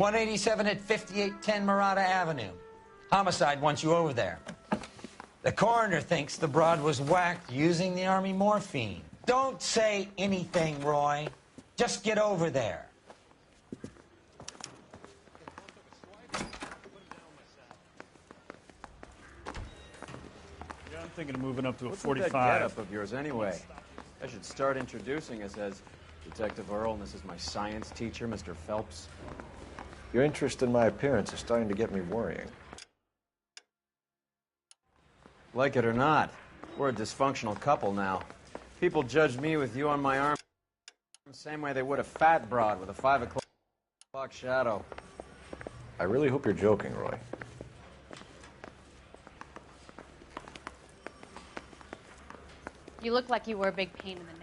187 at 5810 Murata Avenue. Homicide wants you over there. The coroner thinks the broad was whacked using the Army morphine. Don't say anything, Roy. Just get over there. Yeah, I'm thinking of moving up to a What's 45. What's that getup of yours anyway? I should start introducing us as Detective Earl, and this is my science teacher, Mr. Phelps. Your interest in my appearance is starting to get me worrying. Like it or not, we're a dysfunctional couple now. People judge me with you on my arm the same way they would a fat broad with a 5 o'clock shadow. I really hope you're joking, Roy. You look like you were a big pain in the neck.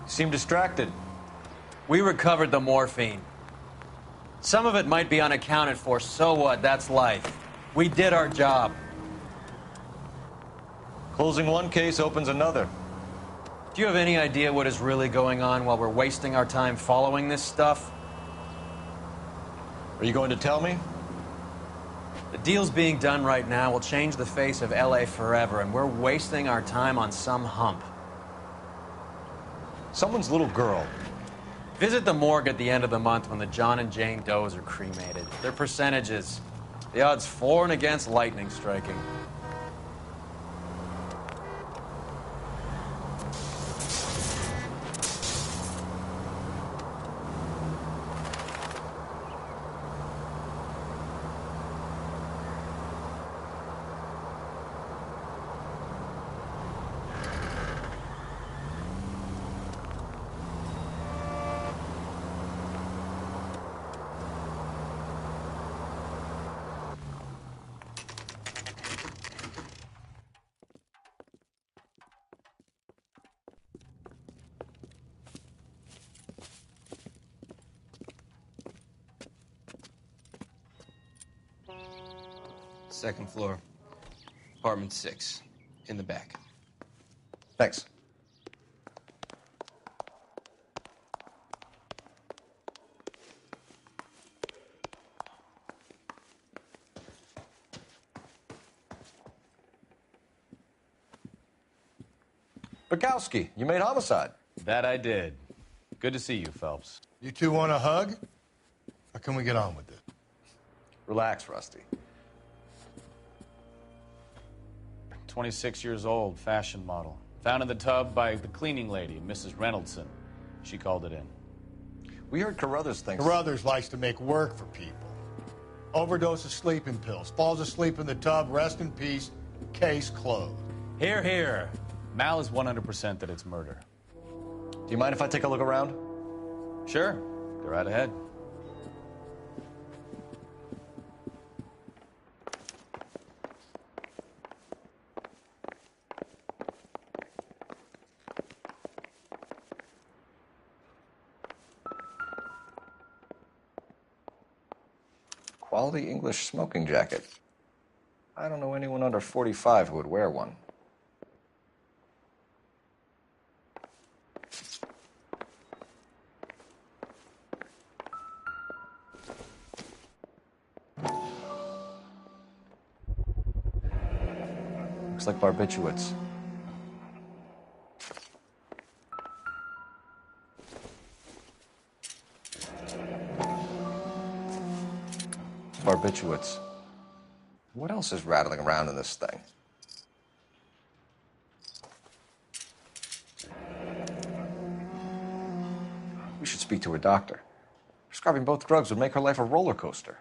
Seem distracted. We recovered the morphine. Some of it might be unaccounted for, so what? That's life. We did our job. Closing one case opens another. Do you have any idea what is really going on while we're wasting our time following this stuff? Are you going to tell me? The deals being done right now will change the face of LA forever, and we're wasting our time on some hump. Someone's little girl. Visit the morgue at the end of the month when the John and Jane Does are cremated. Their percentages. The odds for and against lightning striking. Second floor, apartment 6, in the back. Thanks. Bukowski, you made homicide. That I did. Good to see you, Phelps. You two want a hug? Or can we get on with it? Relax, Rusty. 26 years old, fashion model. Found in the tub by the cleaning lady, Mrs. Reynoldson. She called it in. We heard Carruthers thinks... Carruthers likes to make work for people. Overdose of sleeping pills. Falls asleep in the tub. Rest in peace. Case closed. Here, here. Mal is 100% that it's murder. Do you mind if I take a look around? Sure. Go right ahead. Quality English smoking jacket. I don't know anyone under 45 who would wear one. Looks like barbiturates. Barbiturates. What else is rattling around in this thing? We should speak to a doctor. Prescribing both drugs would make her life a roller coaster.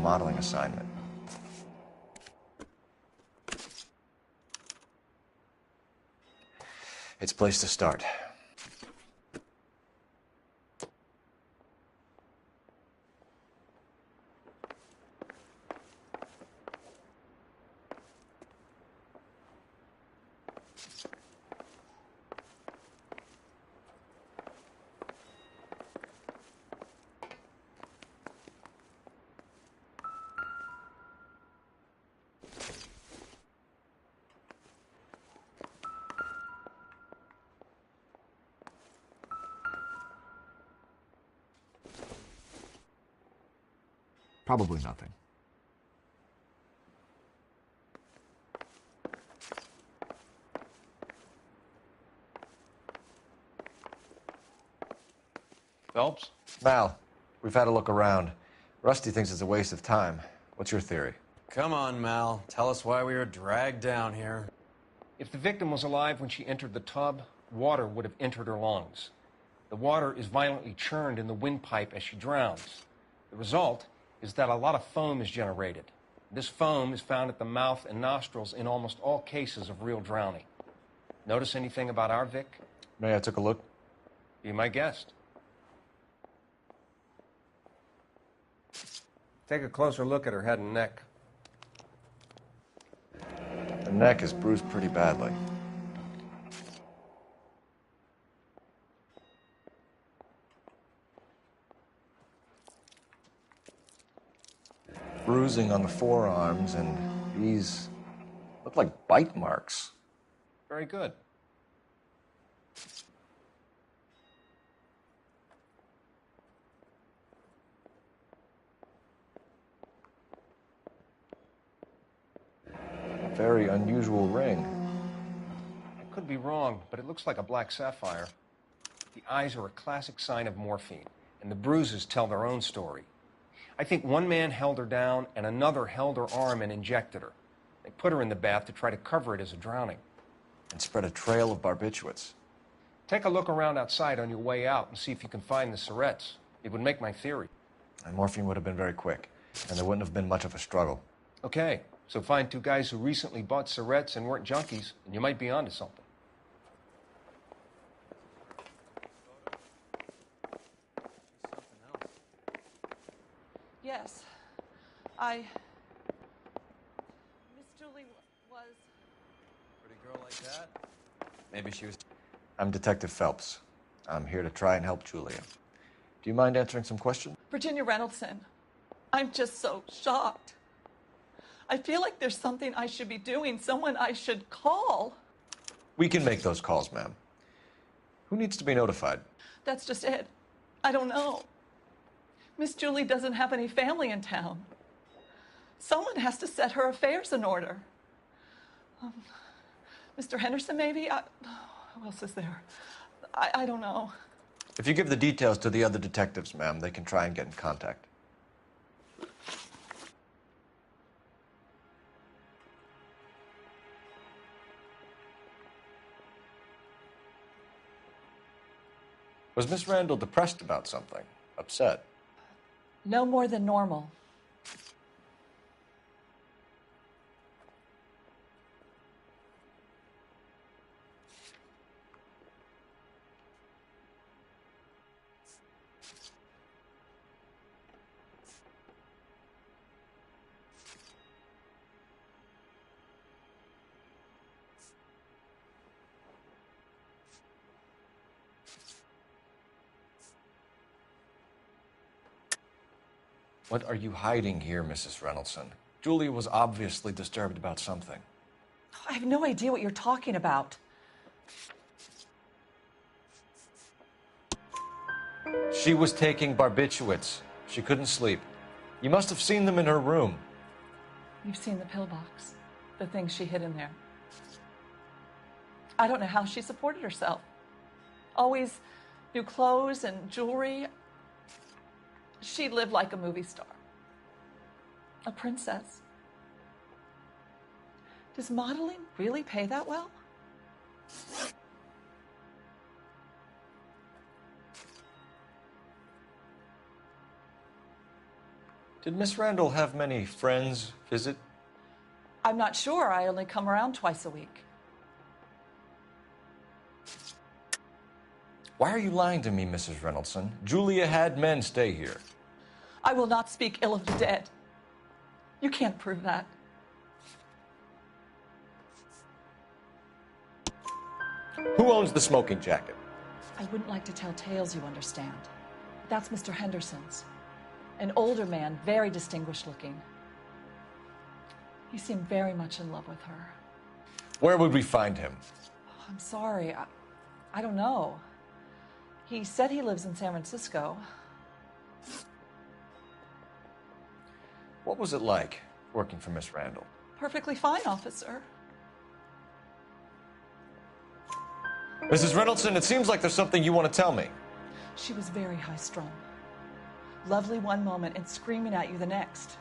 modeling assignment. It's a place to start. Probably nothing. Phelps? Mal, we've had a look around. Rusty thinks it's a waste of time. What's your theory? Come on, Mal. Tell us why we were dragged down here. If the victim was alive when she entered the tub, water would have entered her lungs. The water is violently churned in the windpipe as she drowns. The result is that a lot of foam is generated. This foam is found at the mouth and nostrils in almost all cases of real drowning. Notice anything about our Vic? May I take a look? Be my guest. Take a closer look at her head and neck. Her neck is bruised pretty badly. Bruising on the forearms, and these look like bite marks. Very good. A very unusual ring. I could be wrong, but it looks like a black sapphire. The eyes are a classic sign of morphine, and the bruises tell their own story. I think one man held her down and another held her arm and injected her. They put her in the bath to try to cover it as a drowning. And spread a trail of barbiturates. Take a look around outside on your way out and see if you can find the syrettes. It would make my theory. And morphine would have been very quick, and there wouldn't have been much of a struggle. Okay, so find two guys who recently bought syrettes and weren't junkies, and you might be onto something. Yes. Miss Julie was... Pretty girl like that? Maybe she was... I'm Detective Phelps. I'm here to try and help Julia. Do you mind answering some questions? Virginia Reynoldson. I'm just so shocked. I feel like there's something I should be doing, someone I should call. We can make those calls, ma'am. Who needs to be notified? That's just it. I don't know. Miss Julie doesn't have any family in town. Someone has to set her affairs in order. Mr. Henderson, maybe? Who else is there? I don't know. If you give the details to the other detectives, ma'am, they can try and get in contact. Was Miss Randall depressed about something? Upset? No more than normal. What are you hiding here, Mrs. Reynoldson? Julia was obviously disturbed about something. I have no idea what you're talking about. She was taking barbiturates. She couldn't sleep. You must have seen them in her room. You've seen the pillbox, the things she hid in there. I don't know how she supported herself. Always new clothes and jewelry. She lived like a movie star. A princess. Does modeling really pay that well? Did Miss Randall have many friends visit? I'm not sure. I only come around twice a week. Why are you lying to me, Mrs. Reynoldson? Julia had men stay here. I will not speak ill of the dead. You can't prove that. Who owns the smoking jacket? I wouldn't like to tell tales, you understand. That's Mr. Henderson's. An older man, very distinguished looking. He seemed very much in love with her. Where would we find him? Oh, I'm sorry. I don't know. He said he lives in San Francisco. What was it like working for Miss Randall? Perfectly fine, officer. Mrs. Reynoldson, it seems like there's something you want to tell me. She was very high-strung. Lovely one moment and screaming at you the next.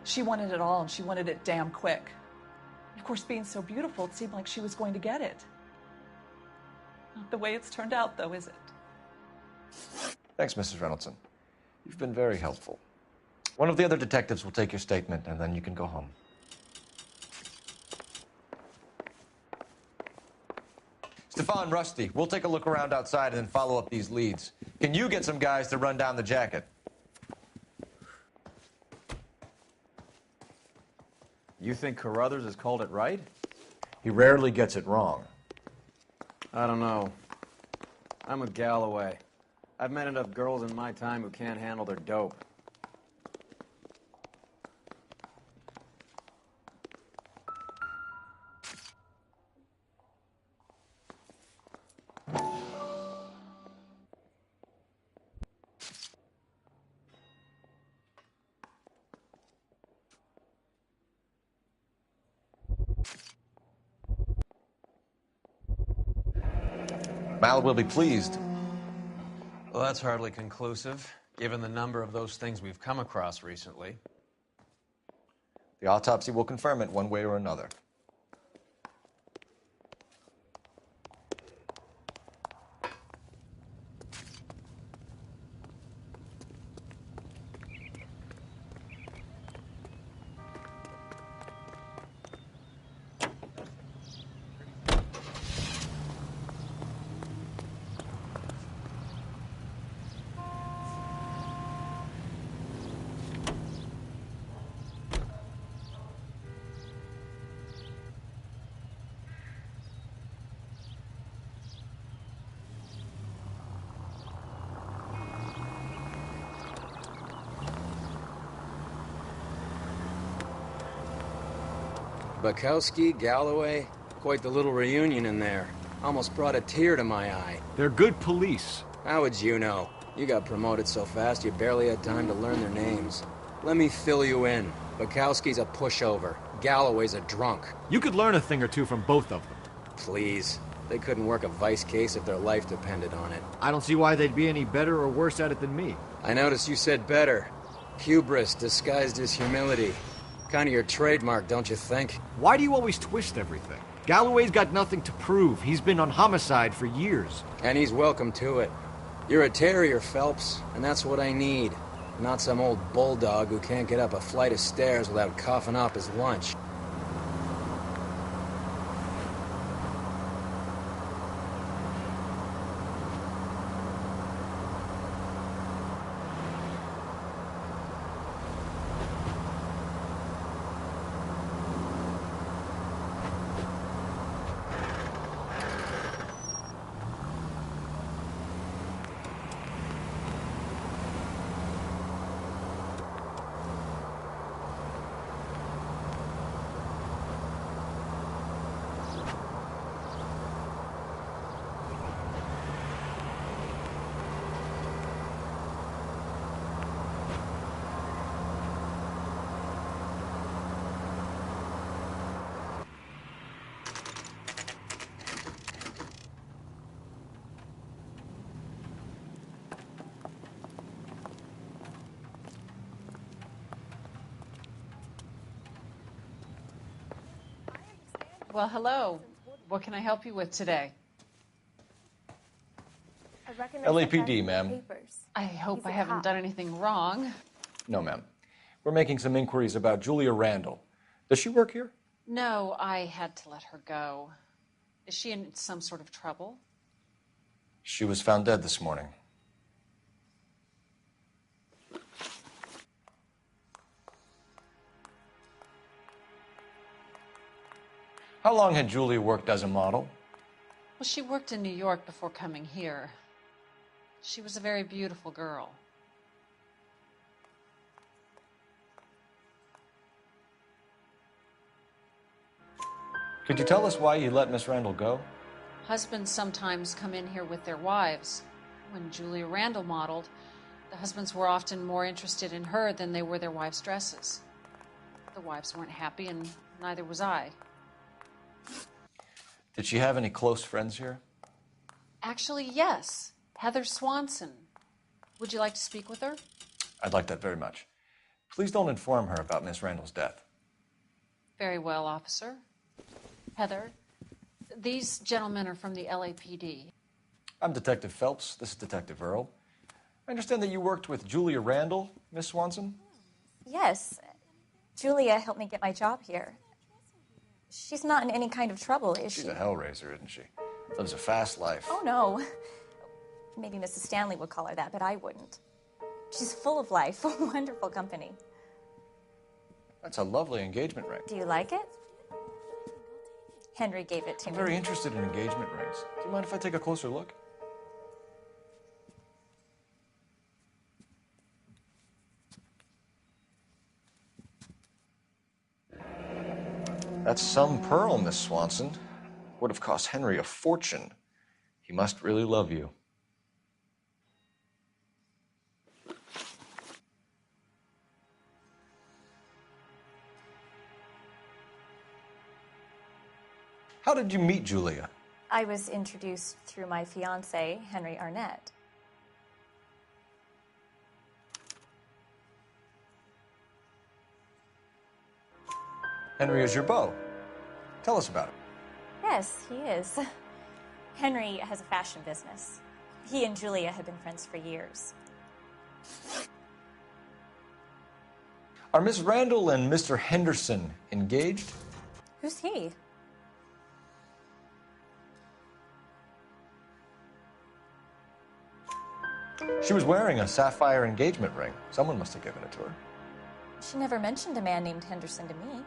She wanted it all, and she wanted it damn quick. Of course, being so beautiful, it seemed like she was going to get it. Not the way it's turned out, though, is it? Thanks, Mrs. Reynoldson. You've been very helpful. One of the other detectives will take your statement, and then you can go home. Stefan, Rusty, we'll take a look around outside and then follow up these leads. Can you get some guys to run down the jacket? You think Carruthers has called it right? He rarely gets it wrong. I don't know. I'm with Galloway. I've met enough girls in my time who can't handle their dope. Mal will be pleased. Well, that's hardly conclusive, given the number of those things we've come across recently. The autopsy will confirm it one way or another. Bukowski, Galloway, quite the little reunion in there. Almost brought a tear to my eye. They're good police. How would you know? You got promoted so fast you barely had time to learn their names. Let me fill you in. Bukowski's a pushover. Galloway's a drunk. You could learn a thing or two from both of them. Please. They couldn't work a vice case if their life depended on it. I don't see why they'd be any better or worse at it than me. I noticed you said better. Hubris disguised as humility. Kind of your trademark, don't you think? Why do you always twist everything? Galloway's got nothing to prove. He's been on homicide for years. And he's welcome to it. You're a terrier, Phelps, and that's what I need. Not some old bulldog who can't get up a flight of stairs without coughing up his lunch. Well, hello. What can I help you with today? LAPD, ma'am. I hope I haven't done anything wrong. No, ma'am. We're making some inquiries about Julia Randall. Does she work here? No, I had to let her go. Is she in some sort of trouble? She was found dead this morning. How long had Julia worked as a model? Well, she worked in New York before coming here. She was a very beautiful girl. Could you tell us why you let Miss Randall go? Husbands sometimes come in here with their wives. When Julia Randall modeled, the husbands were often more interested in her than they were their wives' dresses. The wives weren't happy, and neither was I. Did she have any close friends here? Actually, yes. Heather Swanson. Would you like to speak with her? I'd like that very much. Please don't inform her about Miss Randall's death. Very well, officer. Heather, these gentlemen are from the LAPD. I'm Detective Phelps. This is Detective Earl. I understand that you worked with Julia Randall, Miss Swanson? Yes. Julia helped me get my job here. She's not in any kind of trouble, is she? She's a hellraiser, isn't she? Lives a fast life. Oh, no. Maybe Mrs. Stanley would call her that, but I wouldn't. She's full of life, wonderful company. That's a lovely engagement ring. Do you like it? Henry gave it to I'm me. very interested in engagement rings. Do you mind if I take a closer look? That's some pearl, Miss Swanson. Would have cost Henry a fortune. He must really love you. How did you meet Julia? I was introduced through my fiancé, Henry Arnett. Henry is your beau. Tell us about it. Yes, he is. Henry has a fashion business. He and Julia have been friends for years. Are Miss Randall and Mr. Henderson engaged? Who's he? She was wearing a sapphire engagement ring. Someone must have given it to her. She never mentioned a man named Henderson to me.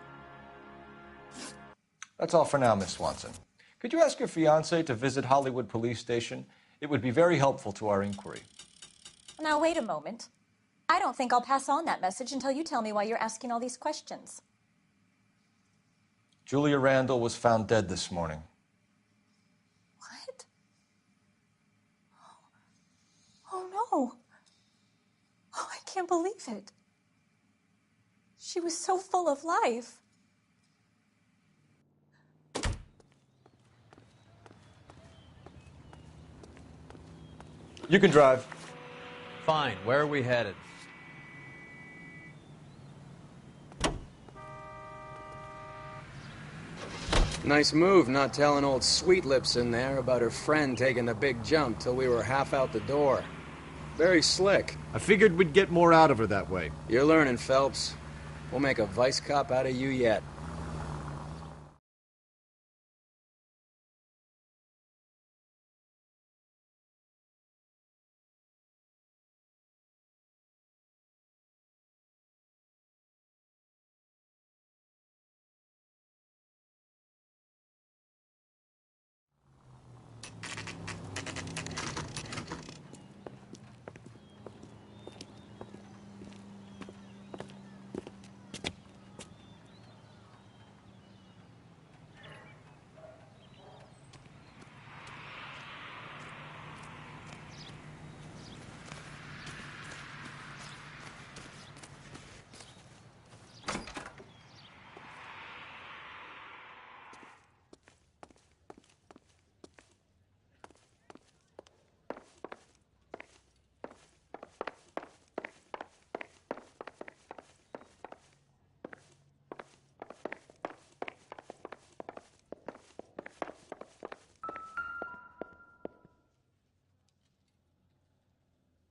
That's all for now, Miss Swanson. Could you ask your fiancé to visit Hollywood Police Station? It would be very helpful to our inquiry. Now, wait a moment. I don't think I'll pass on that message until you tell me why you're asking all these questions. Julia Randall was found dead this morning. What? Oh, no. Oh, I can't believe it. She was so full of life. You can drive. Fine. Where are we headed? Nice move not telling old Sweet Lips in there about her friend taking the big jump till we were half out the door. Very slick. I figured we'd get more out of her that way. You're learning, Phelps. We'll make a vice cop out of you yet.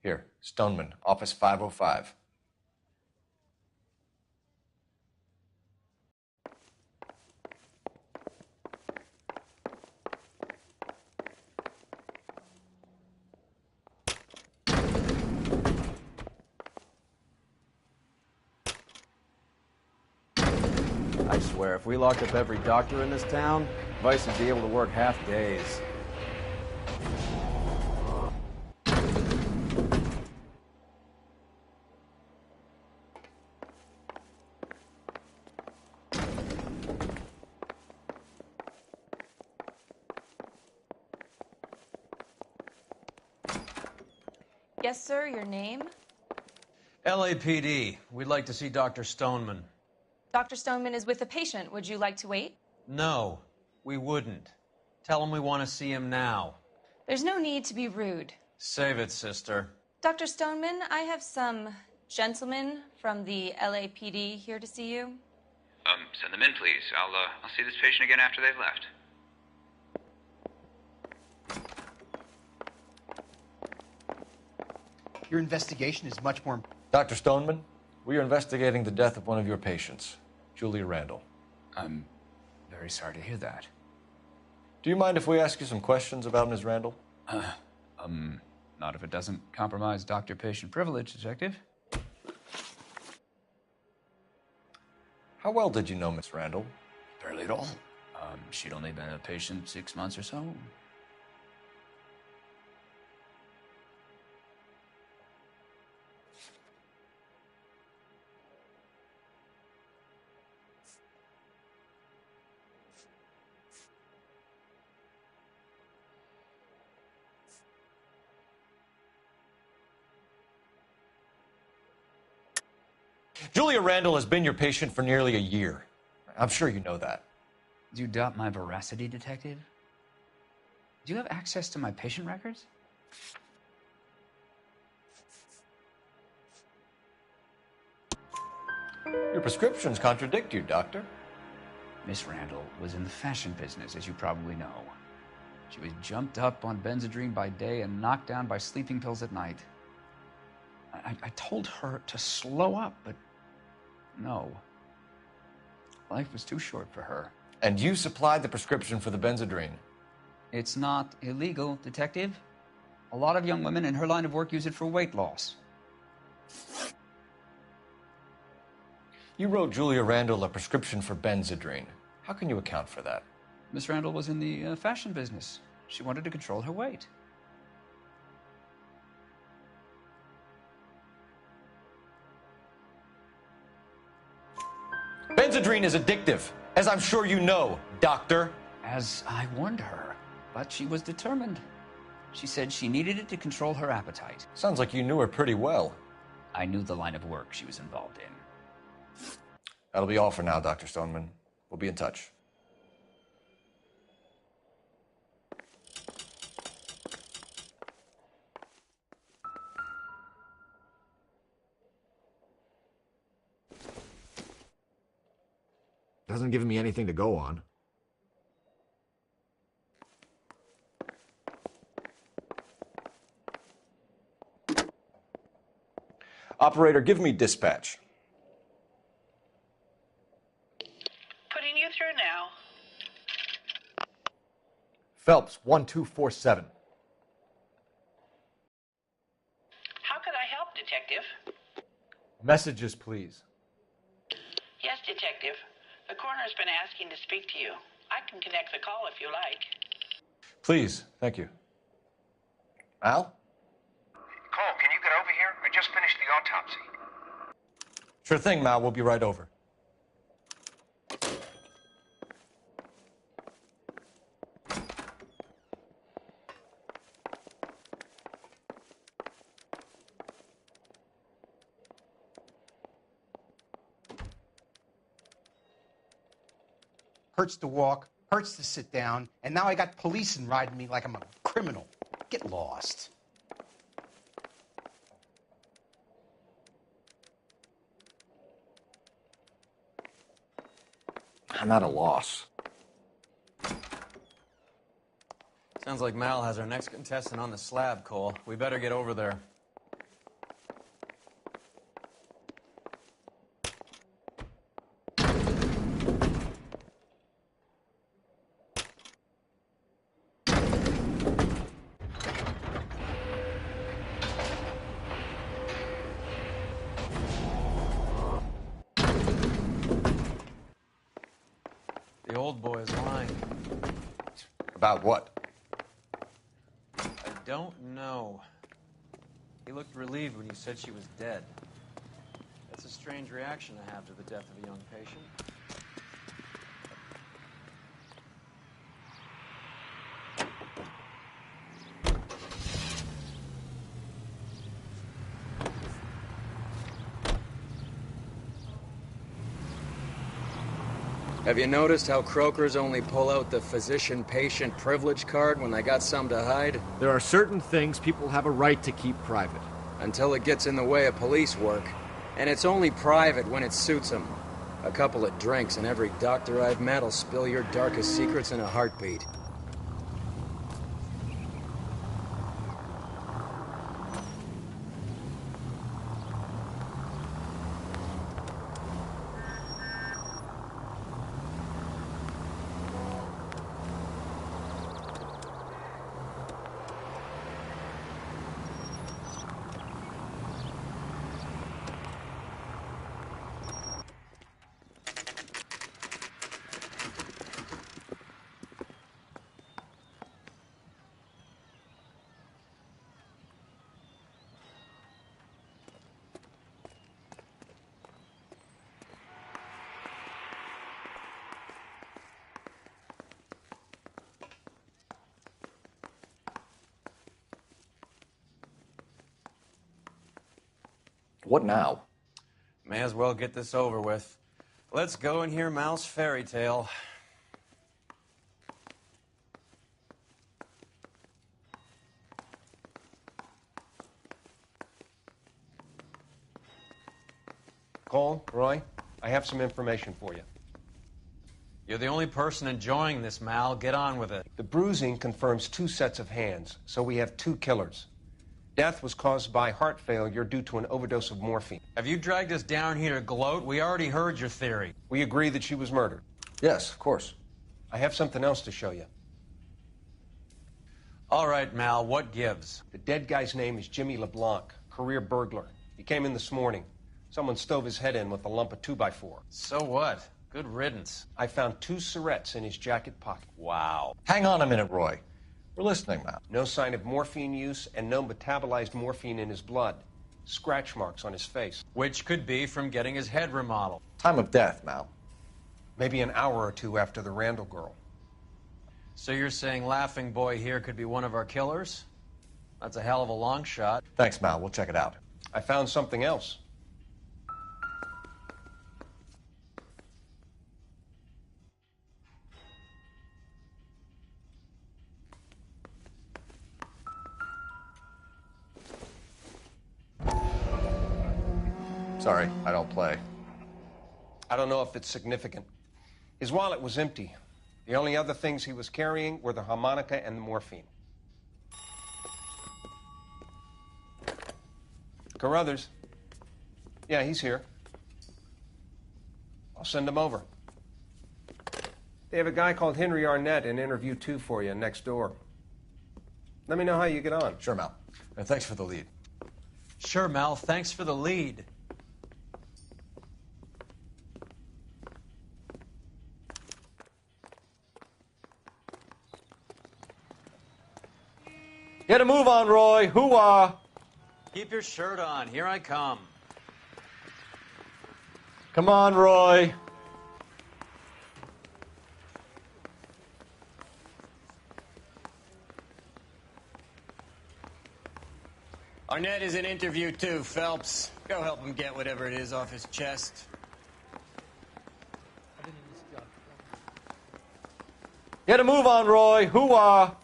Here, Stoneman, office 505. swear, if we locked up every doctor in this town, Vice would be able to work half days. Yes, sir, your name? LAPD. We'd like to see Dr. Stoneman. Dr. Stoneman is with a patient. Would you like to wait? No, we wouldn't. Tell him we want to see him now. There's no need to be rude. Save it, sister. Dr. Stoneman, I have some gentlemen from the LAPD here to see you. Send them in, please. I'll see this patient again after they've left. Your investigation is much more... Dr. Stoneman, we are investigating the death of one of your patients, Julia Randall. I'm very sorry to hear that. Do you mind if we ask you some questions about Ms. Randall? Not if it doesn't compromise doctor-patient privilege, Detective. How well did you know Ms. Randall? Barely at all. She'd only been a patient 6 months or so. Julia Randall has been your patient for nearly a year. I'm sure you know that. Do you doubt my veracity, Detective? Do you have access to my patient records? Your prescriptions contradict you, Doctor. Miss Randall was in the fashion business, as you probably know. She was jumped up on Benzedrine by day and knocked down by sleeping pills at night. I told her to slow up, but no. Life was too short for her. And you supplied the prescription for the Benzedrine? It's not illegal, Detective. A lot of young women in her line of work use it for weight loss. You wrote Julia Randall a prescription for Benzedrine. How can you account for that? Miss Randall was in the fashion business. She wanted to control her weight. Benzedrine is addictive, as I'm sure you know, Doctor. As I warned her, but she was determined. She said she needed it to control her appetite. Sounds like you knew her pretty well. I knew the line of work she was involved in. That'll be all for now, Dr. Stoneman. We'll be in touch. Doesn't give me anything to go on. Operator, give me dispatch. Putting you through now. Phelps, 1247. How could I help, Detective? Messages, please. Yes, Detective. The coroner's been asking to speak to you. I can connect the call if you like. Please, thank you. Al? Cole, can you get over here? I just finished the autopsy. Sure thing, Mal. We'll be right over. Hurts to walk, hurts to sit down, and now I got police riding me like I'm a criminal. Get lost. I'm at a loss. Sounds like Mal has our next contestant on the slab, Cole. We better get over there. old boy is lying. About what? I don't know. He looked relieved when you said she was dead. That's a strange reaction to have to the death of a young patient. Have you noticed how croakers only pull out the physician-patient privilege card when they got something to hide? There are certain things people have a right to keep private. Until it gets in the way of police work. And it's only private when it suits them. A couple of drinks and every doctor I've met will spill your darkest secrets in a heartbeat. What now? May as well get this over with. Let's go and hear Mal's fairy tale. Cole, Roy, I have some information for you. You're the only person enjoying this, Mal. Get on with it. The bruising confirms 2 sets of hands, so we have 2 killers. Death was caused by heart failure due to an overdose of morphine. Have you dragged us down here to gloat? We already heard your theory. We agree that she was murdered. Yes, of course. I have something else to show you. All right, Mal, what gives? The dead guy's name is Jimmy LeBlanc, career burglar. He came in this morning. Someone stove his head in with a lump of 2x4. So what? Good riddance. I found 2 cigarettes in his jacket pocket. Wow. Hang on a minute, Roy. We're listening, Mal. No sign of morphine use and no metabolized morphine in his blood. Scratch marks on his face. Which could be from getting his head remodeled. Time of death, Mal. Maybe an hour or 2 after the Randall girl. So you're saying Laughing Boy here could be one of our killers? That's a hell of a long shot. Thanks, Mal. We'll check it out. I found something else. Sorry, I don't play. I don't know if it's significant. His wallet was empty. The only other things he was carrying were the harmonica and the morphine. Carruthers. Yeah, he's here. I'll send him over. They have a guy called Henry Arnett in interview 2 for you next door. Let me know how you get on. Sure, Mal. And thanks for the lead. Sure, Mal. Thanks for the lead. Get a move on, Roy. Hoo-ah. Keep your shirt on. Here I come. Come on, Roy. Arnett is in interview too, Phelps. Go help him get whatever it is off his chest. Get a move on, Roy. Hoo-ah.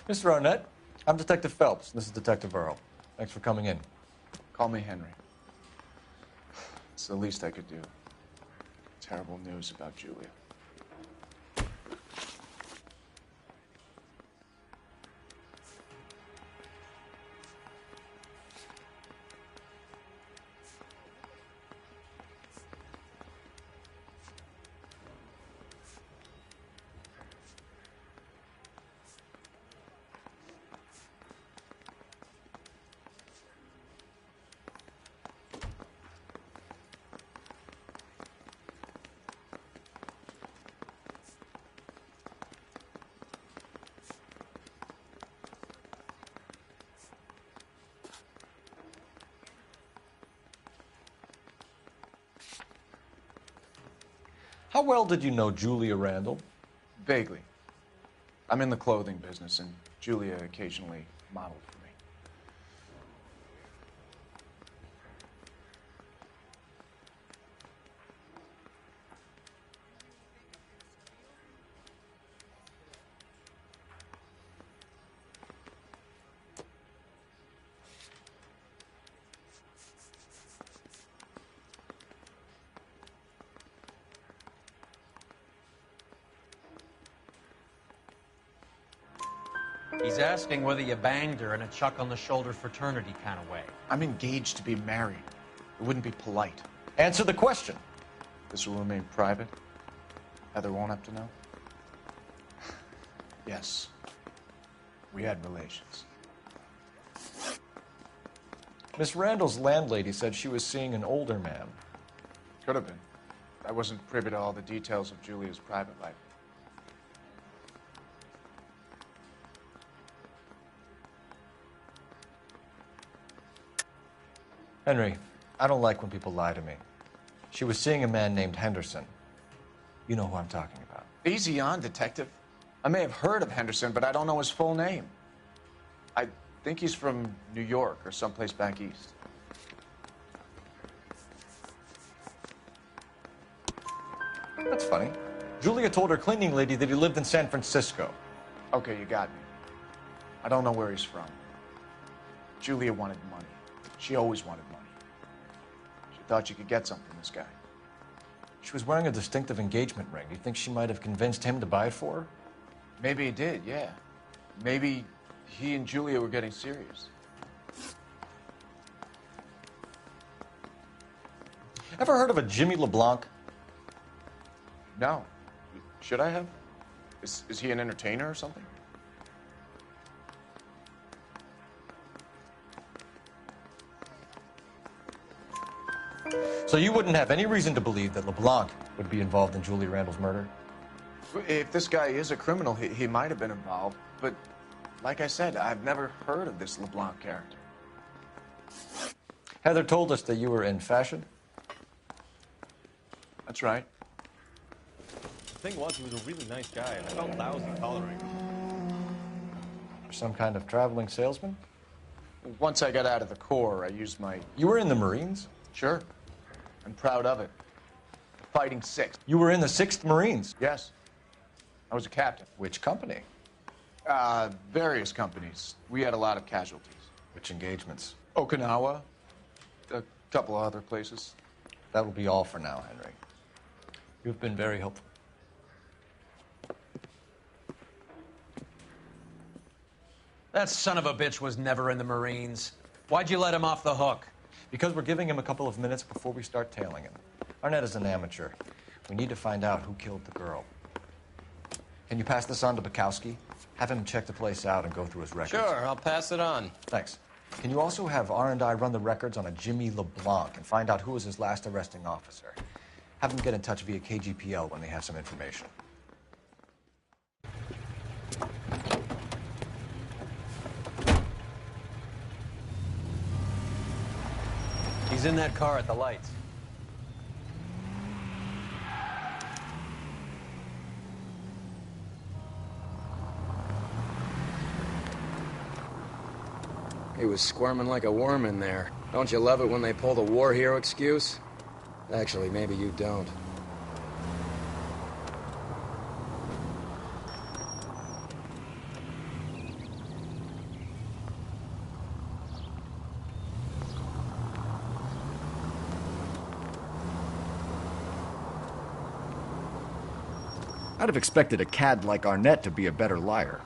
Mr. Arnett, I'm Detective Phelps. This is Detective Earl. Thanks for coming in. Call me Henry. It's the least I could do. Terrible news about Julia. How well did you know Julia Randall? Vaguely. I'm in the clothing business, and Julia occasionally modeled for me. He's asking whether you banged her in a chuck-on-the-shoulder fraternity kind of way. I'm engaged to be married. It wouldn't be polite. Answer the question. This will remain private? Heather won't have to know? Yes. We had relations. Miss Randall's landlady said she was seeing an older man. Could have been. I wasn't privy to all the details of Julia's private life. Henry, I don't like when people lie to me. She was seeing a man named Henderson. You know who I'm talking about. Easy on, Detective. I may have heard of Henderson, but I don't know his full name. I think he's from New York or someplace back east. That's funny. Julia told her cleaning lady that he lived in San Francisco. Okay, you got me. I don't know where he's from. Julia wanted money. She always wanted money. She thought she could get something from this guy. She was wearing a distinctive engagement ring. Do you think she might have convinced him to buy it for her? Maybe he did, yeah. Maybe he and Julia were getting serious. Ever heard of a Jimmy LeBlanc? No. Should I have? Is he an entertainer or something? So you wouldn't have any reason to believe that LeBlanc would be involved in Julia Randall's murder? If this guy is a criminal, he might have been involved. But like I said, I've never heard of this LeBlanc character. Heather told us that you were in fashion. That's right. The thing was, he was a really nice guy, and I felt lousy tolerating him. You're some kind of traveling salesman? Once I got out of the Corps, I used my... You were in the Marines? Sure. I'm proud of it. The Fighting Sixth. You were in the 6th Marines? Yes. I was a captain. Which company? Various companies. We had a lot of casualties. Which engagements? Okinawa. A couple of other places. That will be all for now, Henry. You've been very helpful. That son of a bitch was never in the Marines. Why'd you let him off the hook? Because we're giving him a couple of minutes before we start tailing him. Arnett is an amateur. We need to find out who killed the girl. Can you pass this on to Bukowski? Have him check the place out and go through his records. Sure, I'll pass it on. Thanks. Can you also have R&I run the records on a Jimmy LeBlanc and find out who was his last arresting officer? Have them get in touch via KGPL when they have some information. He's in that car at the lights. He was squirming like a worm in there. Don't you love it when they pull the war hero excuse? Actually, maybe you don't. I'd have expected a cad like Arnett to be a better liar.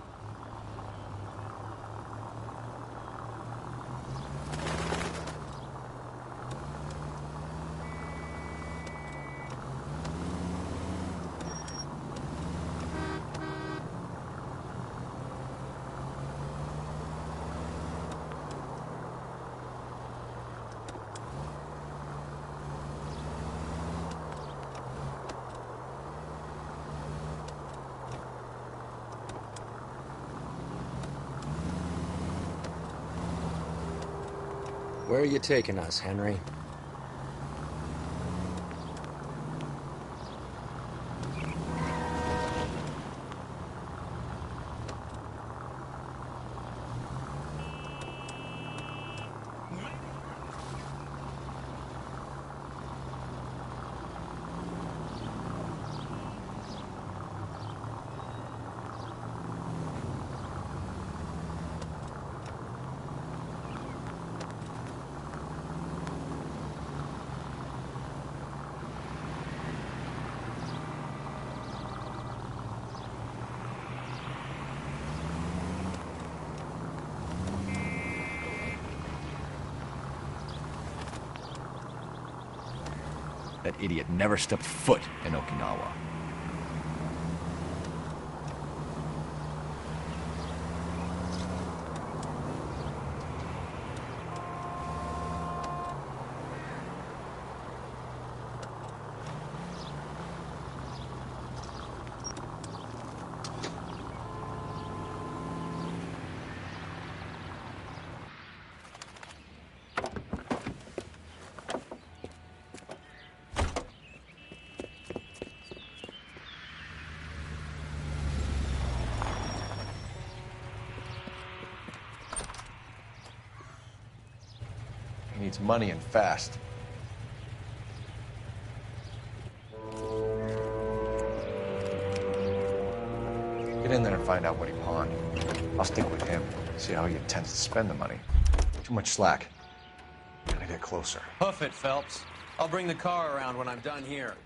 Where are you taking us, Henry? That idiot never stepped foot in Okinawa. He needs money and fast. Get in there and find out what he pawned. I'll stick with him, see how he intends to spend the money. Too much slack. Gotta get closer. Hoof it, Phelps. I'll bring the car around when I'm done here.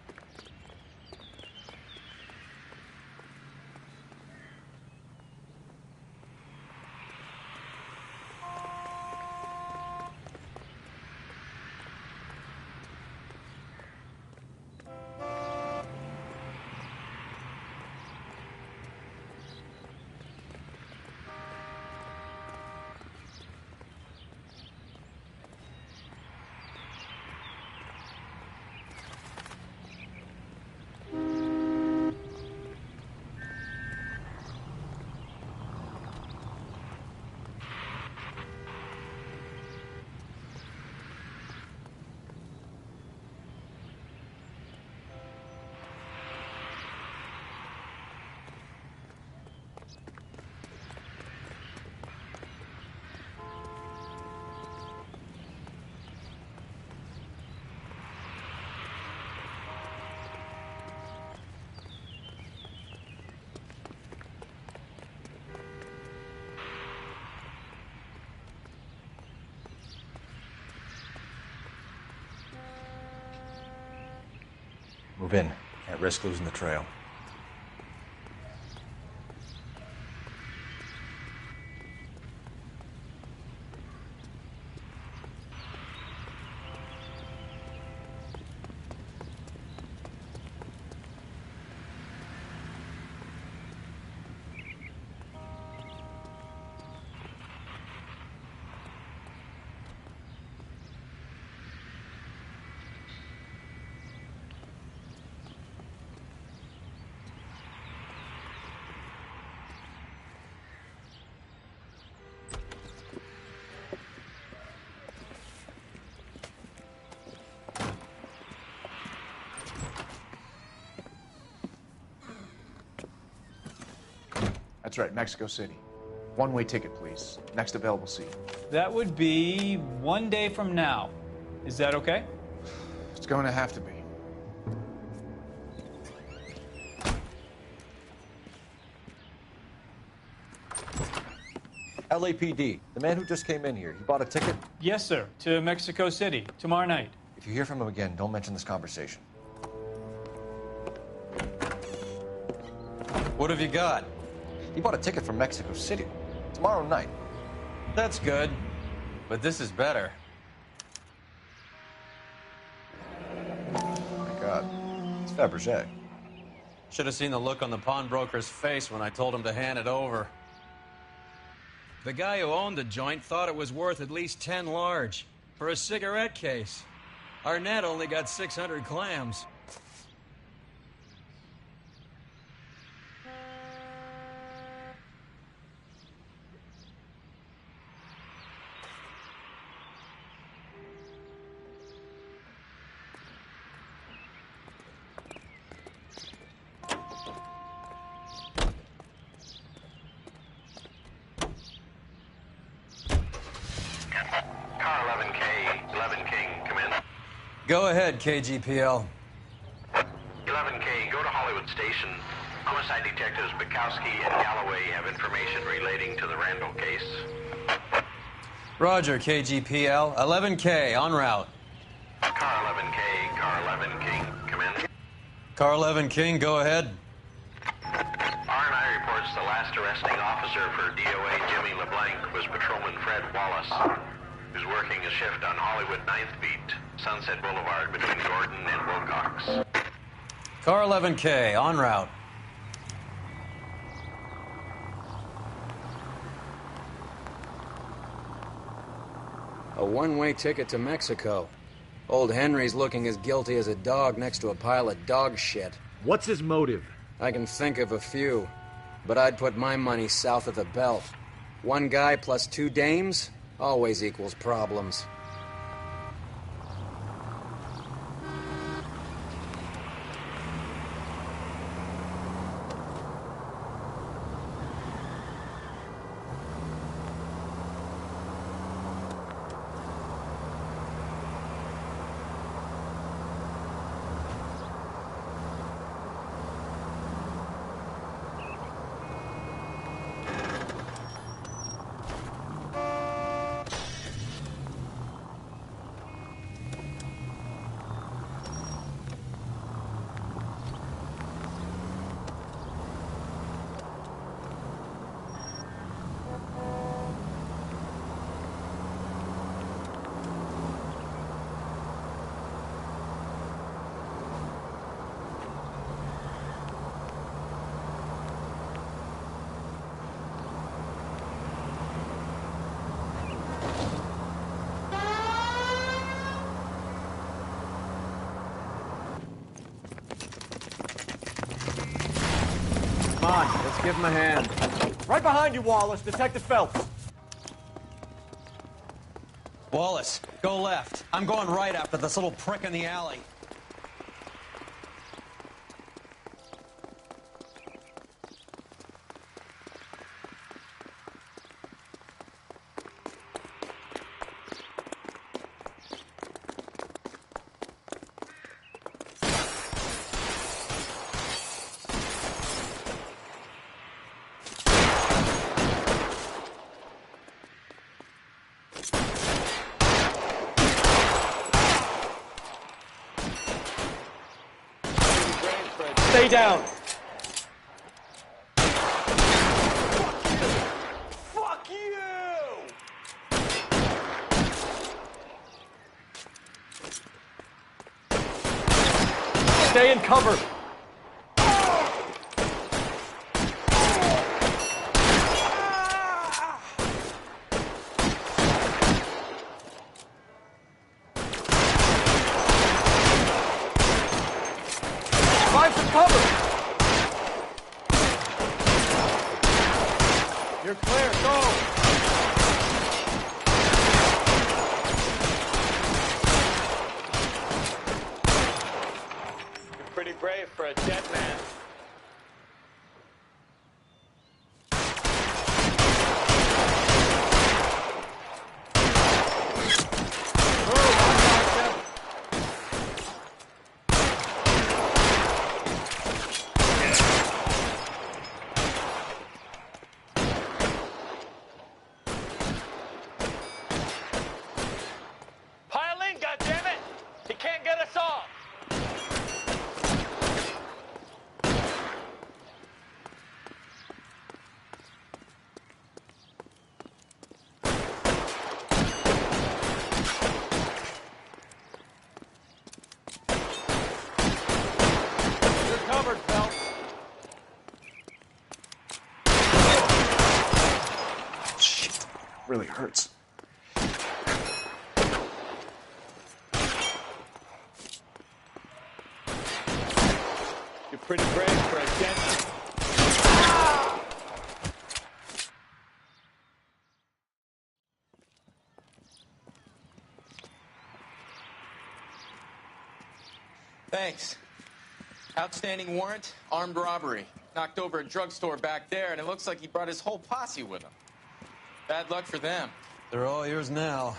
Move in. Can't risk losing the trail. That's right, Mexico City. One-way ticket, please. Next available seat. That would be 1 day from now. Is that okay? It's going to have to be. LAPD, the man who just came in here, he bought a ticket? Yes, sir. To Mexico City, tomorrow night. If you hear from him again, don't mention this conversation. What have you got? He bought a ticket from Mexico City. Tomorrow night. That's good. But this is better. Oh my God. It's Fabergé. Should have seen the look on the pawnbroker's face when I told him to hand it over. The guy who owned the joint thought it was worth at least 10 large for a cigarette case. Arnett only got 600 clams. Go ahead, KGPL. 11K, go to Hollywood Station. Homicide detectives Bukowski and Galloway have information relating to the Randall case. Roger, KGPL. 11K, en route. Car 11K, Car 11 King, come in. Car 11 King, go ahead. R&I reports the last arresting officer for DOA Jimmy LeBlanc was Patrolman Fred Wallace, who's working a shift on Hollywood 9th Beat. Sunset Boulevard between Gordon and Wilcox. Car 11K, en route. A one-way ticket to Mexico. Old Henry's looking as guilty as a dog next to a pile of dog shit. What's his motive? I can think of a few, but I'd put my money south of the belt. One guy plus two dames always equals problems. Come on, let's give him a hand. Right behind you, Wallace. Detective Phelps. Wallace, go left. I'm going right after this little prick in the alley. Stay down. Fuck you! Stay in cover. Find some cover. You're clear. Go. You're pretty brave for a dead man. Pile in, goddammit! He can't get us off! You're covered, Phelps. Shit, really hurts. You're pretty brave for a dead man. Thanks. Outstanding warrant, armed robbery. Knocked over a drugstore back there, and it looks like he brought his whole posse with him. Bad luck for them. They're all yours now.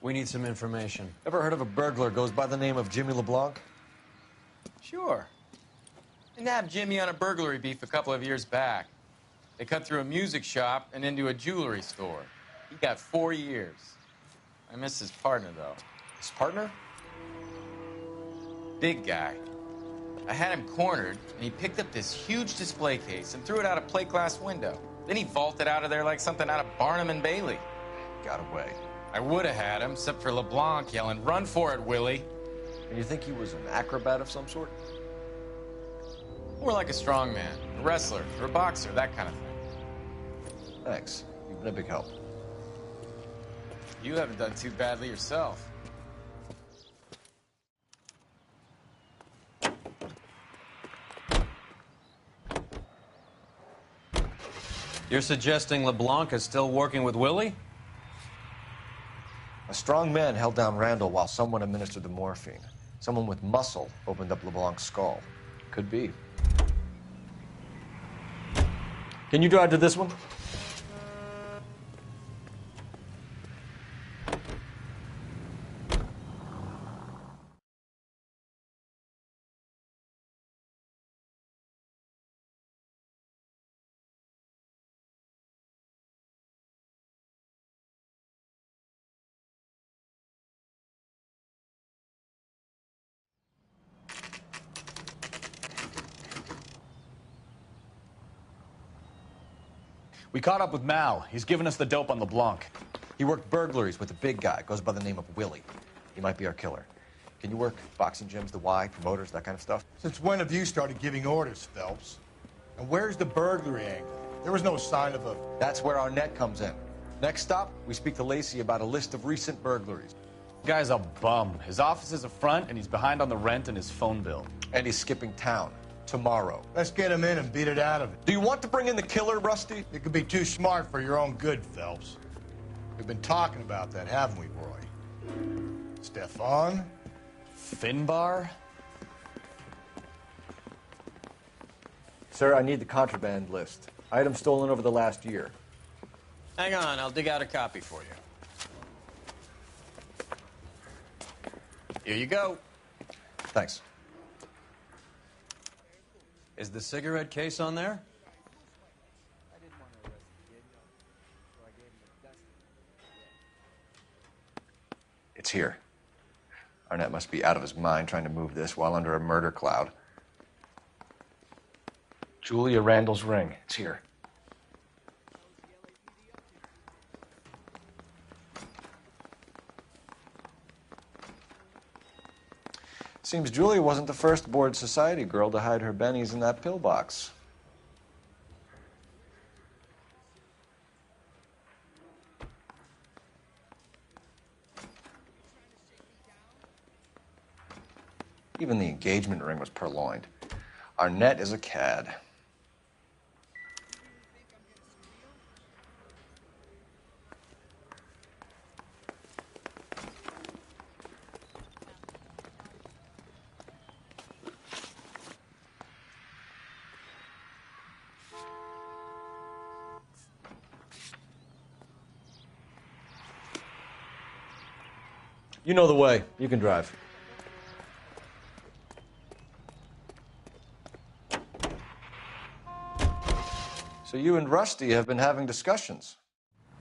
We need some information. Ever heard of a burglar goes by the name of Jimmy LeBlanc? Sure. They nabbed Jimmy on a burglary beef a couple of years back. They cut through a music shop and into a jewelry store. He got 4 years. I miss his partner, though. His partner? Big guy. I had him cornered, and he picked up this huge display case and threw it out a plate glass window. Then he vaulted out of there like something out of Barnum and Bailey. Got away. I would have had him, except for LeBlanc yelling, "Run for it, Willie." And you think he was an acrobat of some sort? More like a strongman, a wrestler, or a boxer, that kind of thing. Thanks. You've been a big help. You haven't done too badly yourself. You're suggesting LeBlanc is still working with Willie? A strong man held down Randall while someone administered the morphine. Someone with muscle opened up LeBlanc's skull. Could be. Can you drive to this one? We caught up with Mal. He's given us the dope on LeBlanc. He worked burglaries with a big guy. Goes by the name of Willie. He might be our killer. Can you work boxing gyms, the Y, promoters, that kind of stuff? Since when have you started giving orders, Phelps? And where's the burglary angle? There was no sign of a... That's where our net comes in. Next stop, we speak to Lacey about a list of recent burglaries. The guy's a bum. His office is a front, and he's behind on the rent and his phone bill. And he's skipping town. Tomorrow. Let's get him in and beat it out of it. Do you want to bring in the killer, Rusty? It could be too smart for your own good, Phelps. We've been talking about that, haven't we, Roy? Stefan? Finbar? Sir, I need the contraband list. Items stolen over the last year. Hang on, I'll dig out a copy for you. Here you go. Thanks. Is the cigarette case on there? It's here. Arnett must be out of his mind trying to move this while under a murder cloud. Julia Randall's ring. It's here. Seems Julia wasn't the first bored society girl to hide her bennies in that pillbox. Even the engagement ring was purloined. Arnett is a cad. You know the way. You can drive. So you and Rusty have been having discussions.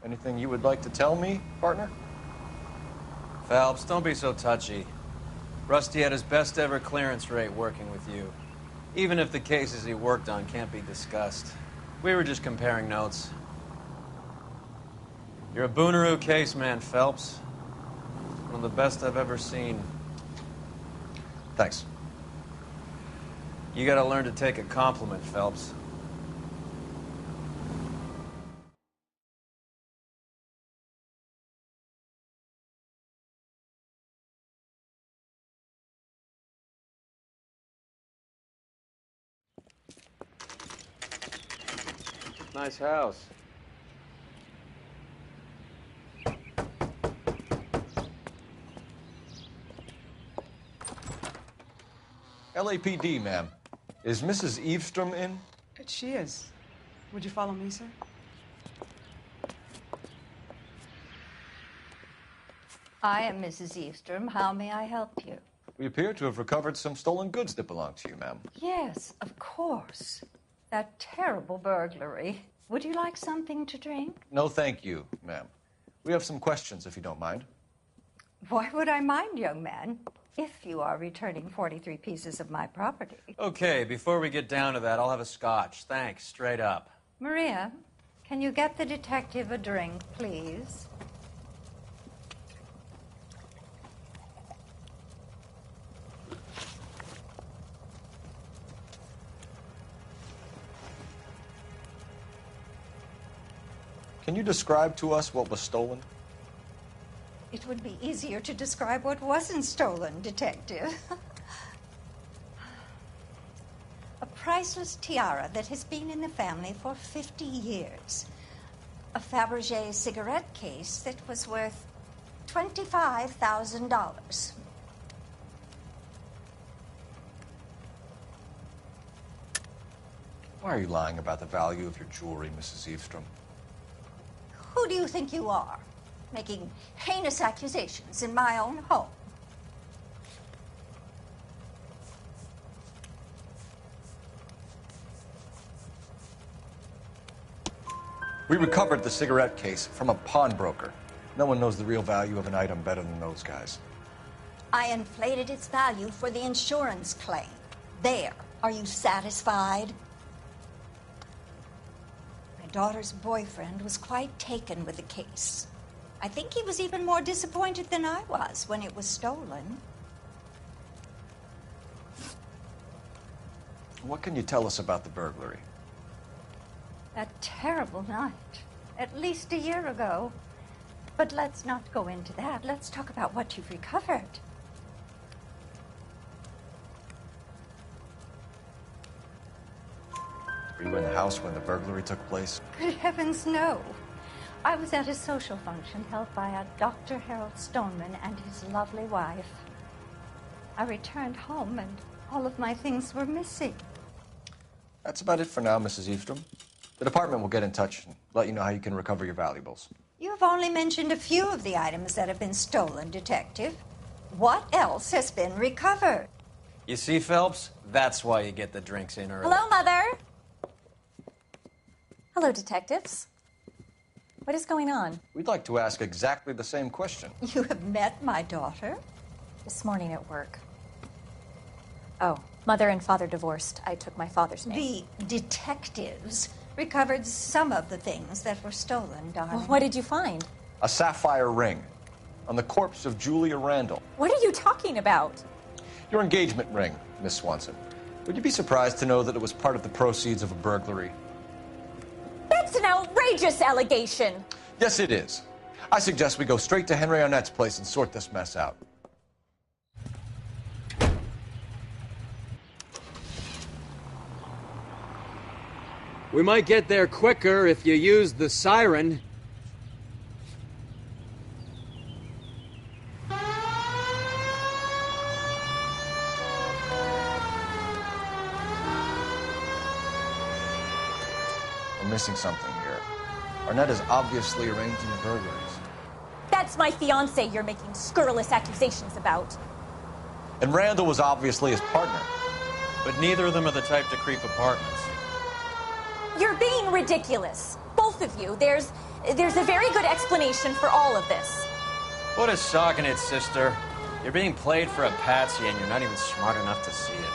Anything you would like to tell me, partner? Phelps, don't be so touchy. Rusty had his best ever clearance rate working with you. Even if the cases he worked on can't be discussed. We were just comparing notes. You're a Booneroo case man, Phelps. One of the best I've ever seen. Thanks. You gotta learn to take a compliment, Phelps. Nice house. LAPD, ma'am. Is Mrs. Eavestrom in? She is. Would you follow me, sir? I am Mrs. Eavestrom. How may I help you? We appear to have recovered some stolen goods that belong to you, ma'am. Yes, of course. That terrible burglary. Would you like something to drink? No, thank you, ma'am. We have some questions, if you don't mind. Why would I mind, young man, if you are returning 43 pieces of my property? Okay, before we get down to that, I'll have a scotch. Thanks, straight up. Maria, can you get the detective a drink, please? Can you describe to us what was stolen? It would be easier to describe what wasn't stolen, Detective. A priceless tiara that has been in the family for 50 years. A Fabergé cigarette case that was worth $25,000. Why are you lying about the value of your jewelry, Mrs. Eavestrom? Who do you think you are, making heinous accusations in my own home? We recovered the cigarette case from a pawnbroker. No one knows the real value of an item better than those guys. I inflated its value for the insurance claim. There. Are you satisfied? My daughter's boyfriend was quite taken with the case. I think he was even more disappointed than I was when it was stolen. What can you tell us about the burglary? That terrible night, at least a year ago. But let's not go into that. Let's talk about what you've recovered. Were you in the house when the burglary took place? Good heavens, no. I was at a social function held by a Dr. Harold Stoneman and his lovely wife. I returned home and all of my things were missing. That's about it for now, Mrs. Eavestrom. The department will get in touch and let you know how you can recover your valuables. You have only mentioned a few of the items that have been stolen, Detective. What else has been recovered? You see, Phelps? That's why you get the drinks in early. Hello, Mother. Hello, detectives. What is going on? We'd like to ask exactly the same question. You have met my daughter? This morning at work. Oh, Mother and Father divorced. I took my father's name. The detectives recovered some of the things that were stolen, darling. Well, what did you find? A sapphire ring on the corpse of Julia Randall. What are you talking about? Your engagement ring, Miss Swanson. Would you be surprised to know that it was part of the proceeds of a burglary? That's an outrageous allegation. Yes, it is. I suggest we go straight to Henry Arnett's place and sort this mess out. We might get there quicker if you use the siren. We're missing something here. Arnett is obviously arranging the burglaries. That's my fiance you're making scurrilous accusations about. And Randall was obviously his partner. But neither of them are the type to creep apartments. You're being ridiculous. Both of you. There's a very good explanation for all of this. What is shocking it, sister? You're being played for a patsy and you're not even smart enough to see it.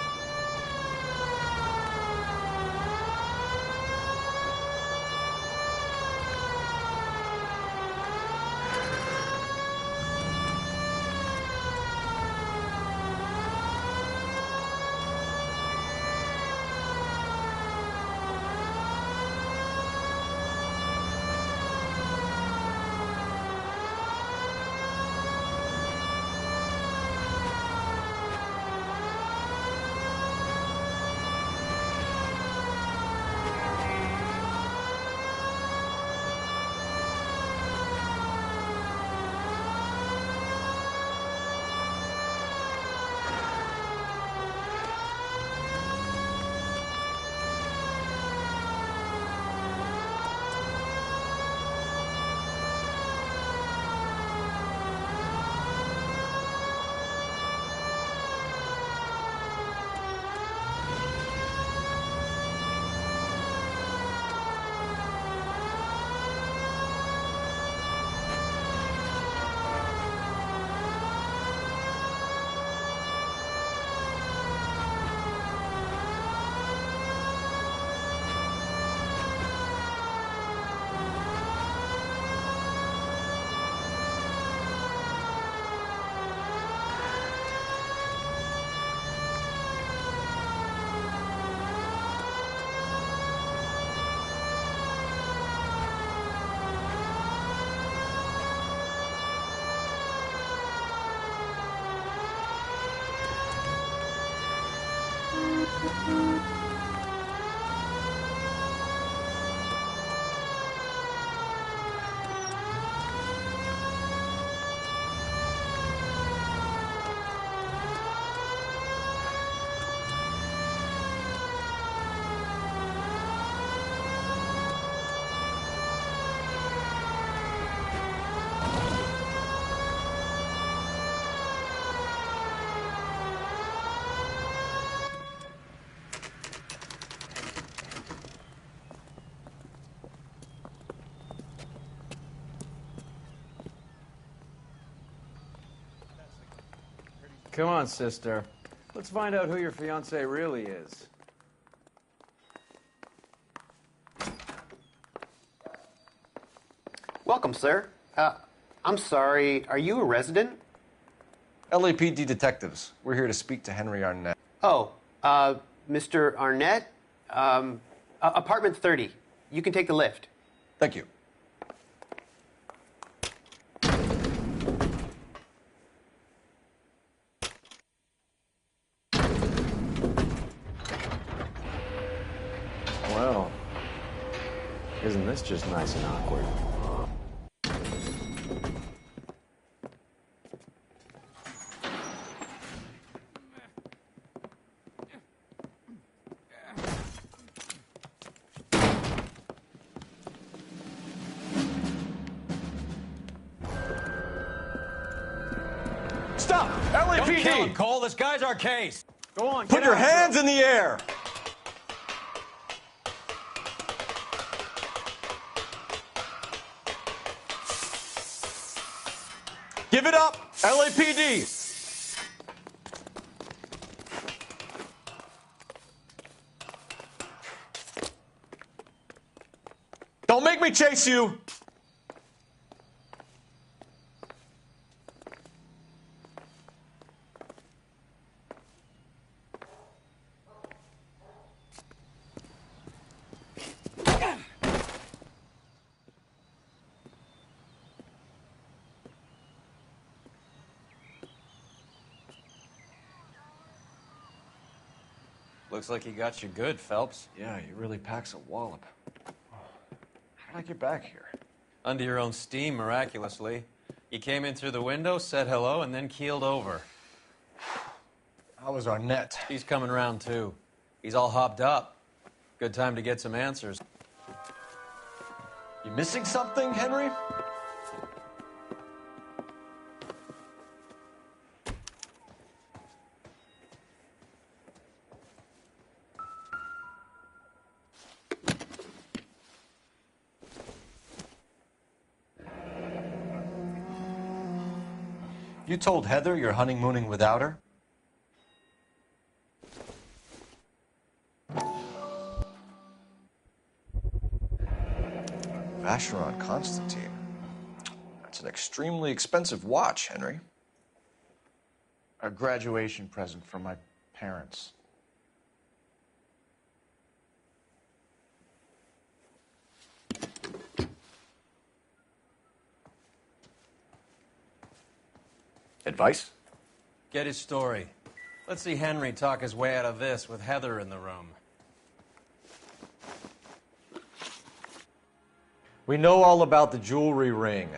Come on, sister. Let's find out who your fiance really is. Welcome, sir. I'm sorry, are you a resident? LAPD detectives. We're here to speak to Henry Arnett. Oh, Mr. Arnett? Apartment 30. You can take the lift. Thank you. Well, isn't this just nice and awkward? Stop! Don't kill him, LAPD! Cole. This guy's our case. Go on, Put your hands in the air! Give it up, LAPD! Don't make me chase you! Looks like he got you good, Phelps. Yeah, he really packs a wallop. How did I get back here? Under your own steam, miraculously. You came in through the window, said hello, and then keeled over. How was Arnett? He's coming round, too. He's all hopped up. Good time to get some answers. You missing something, Henry? You told Heather you're honeymooning without her? Vacheron Constantine. That's an extremely expensive watch, Henry. A graduation present from my parents. Advice? Get his story. Let's see Henry talk his way out of this with Heather in the room. We know all about the jewelry ring.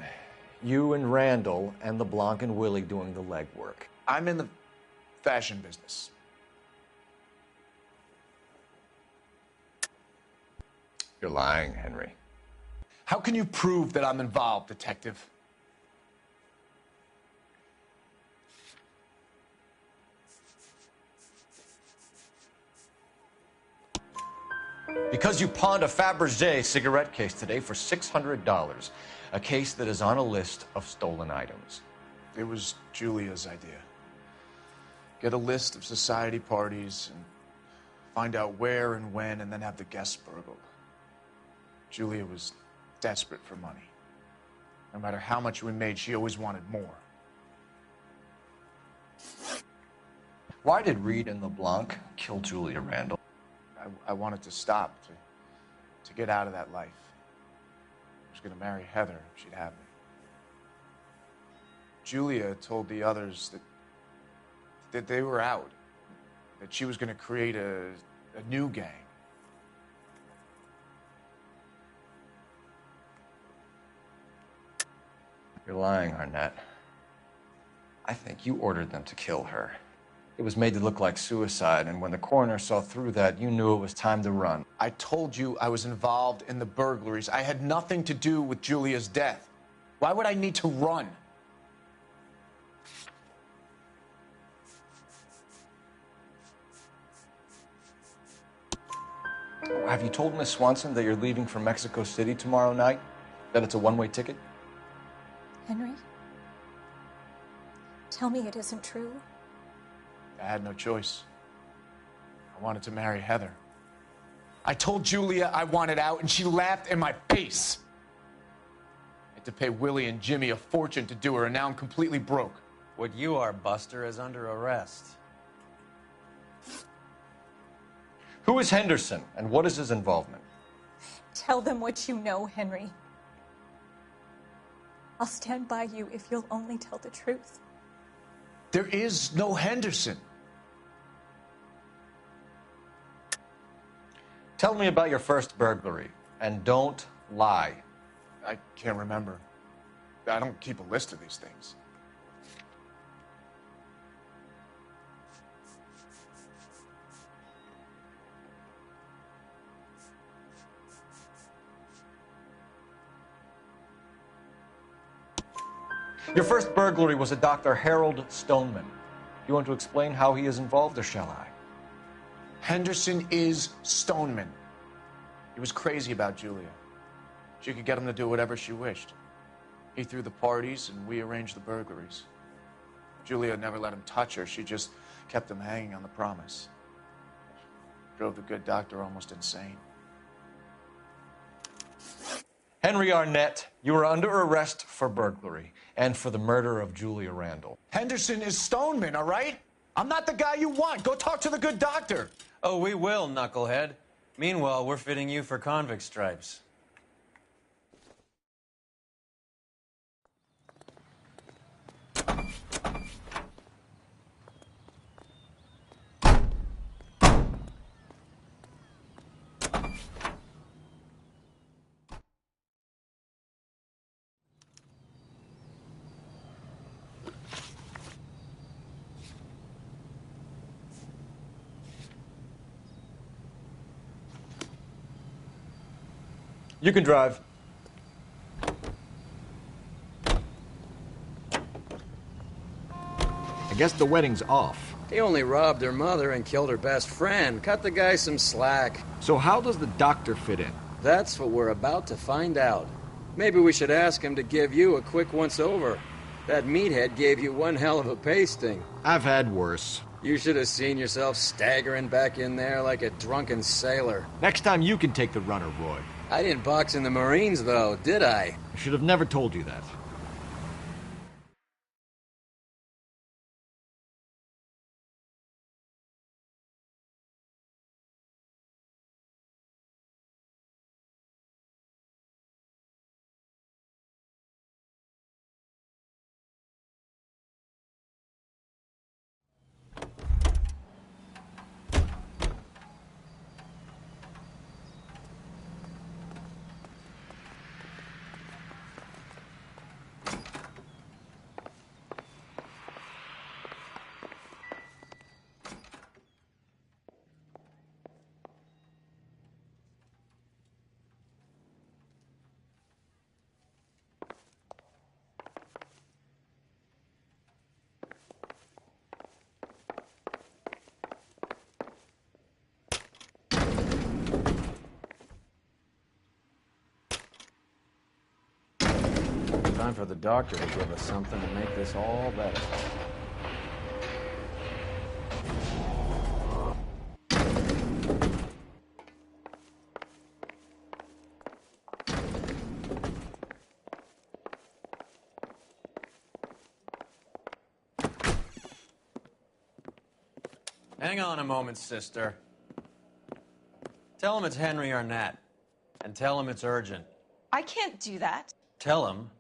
You and Randall and LeBlanc and Willie doing the legwork. I'm in the fashion business. You're lying, Henry. How can you prove that I'm involved, detective? Because you pawned a Fabergé cigarette case today for $600. A case that is on a list of stolen items. It was Julia's idea. Get a list of society parties and find out where and when and then have the guests burgled. Julia was desperate for money. No matter how much we made, she always wanted more. Why did Reed and LeBlanc kill Julia Randall? I wanted to stop, to get out of that life. I was going to marry Heather if she'd have me. Julia told the others that they were out, that she was going to create a new gang. You're lying, Arnett. I think you ordered them to kill her. It was made to look like suicide, and when the coroner saw through that, you knew it was time to run. I told you I was involved in the burglaries. I had nothing to do with Julia's death. Why would I need to run? Have you told Miss Swanson that you're leaving for Mexico City tomorrow night? That it's a one-way ticket? Henry? Tell me it isn't true. I had no choice. I wanted to marry Heather. I told Julia I wanted out, and she laughed in my face. I had to pay Willie and Jimmy a fortune to do her, and now I'm completely broke. What you are, Buster, is under arrest. Who is Henderson, and what is his involvement? Tell them what you know, Henry. I'll stand by you if you'll only tell the truth. There is no Henderson. Tell me about your first burglary, and don't lie. I can't remember. I don't keep a list of these things. Your first burglary was a Dr. Harold Stoneman. You want to explain how he is involved, or shall I? Henderson is Stoneman. He was crazy about Julia. She could get him to do whatever she wished. He threw the parties, and we arranged the burglaries. Julia never let him touch her. She just kept him hanging on the promise. Drove the good doctor almost insane. Henry Arnett, you are under arrest for burglary and for the murder of Julia Randall. Henderson is Stoneman, all right? I'm not the guy you want. Go talk to the good doctor. Oh, we will, knucklehead. Meanwhile, we're fitting you for convict stripes. You can drive. I guess the wedding's off. He only robbed her mother and killed her best friend. Cut the guy some slack. So how does the doctor fit in? That's what we're about to find out. Maybe we should ask him to give you a quick once-over. That meathead gave you one hell of a pasting. I've had worse. You should have seen yourself staggering back in there like a drunken sailor. Next time you can take the runner, Roy. I didn't box in the Marines, though, did I? I should have never told you that. Time for the doctor to give us something to make this all better. Hang on a moment, sister. Tell him it's Henry Arnett. And tell him it's urgent. I can't do that. Tell him,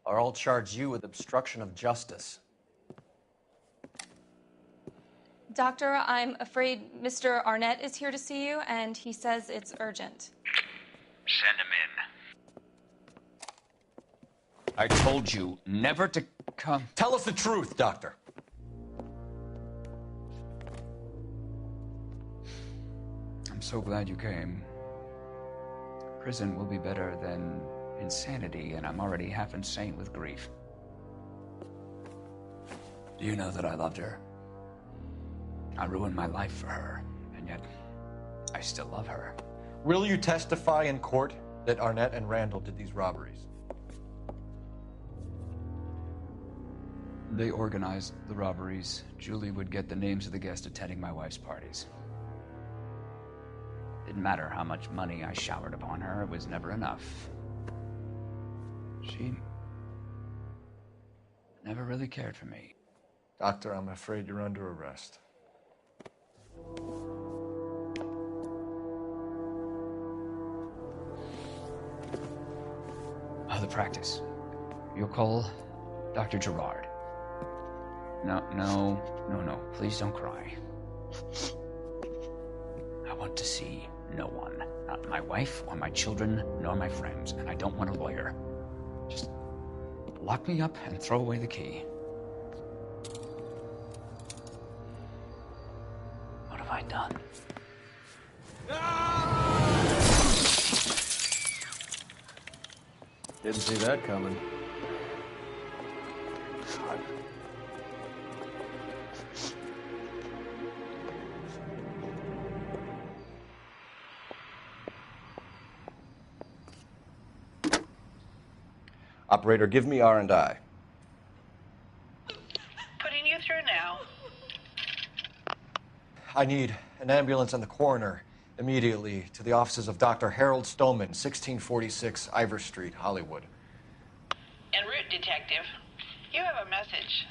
or I'll charge you with obstruction of justice. Doctor, I'm afraid Mr. Arnett is here to see you, and he says it's urgent. Send him in. I told you never to come. Tell us the truth, Doctor. I'm so glad you came. Prison will be better than insanity, and I'm already half insane with grief. Do you know that I loved her? I ruined my life for her, and yet I still love her. Will you testify in court that Arnett and Randall did these robberies? They organized the robberies. Julie would get the names of the guests attending my wife's parties. Didn't matter how much money I showered upon her, it was never enough. She never really cared for me. Doctor, I'm afraid you're under arrest. The practice. You'll call Dr. Gerard. No. Please don't cry. I want to see no one. Not my wife or my children, nor my friends. And I don't want a lawyer. Just lock me up and throw away the key. What have I done? Didn't see that coming. God. Operator, give me R&I. Putting you through now. I need an ambulance and the coroner immediately to the offices of Dr. Harold Stoneman, 1646 Ivor Street, Hollywood. En route, Detective. You have a message.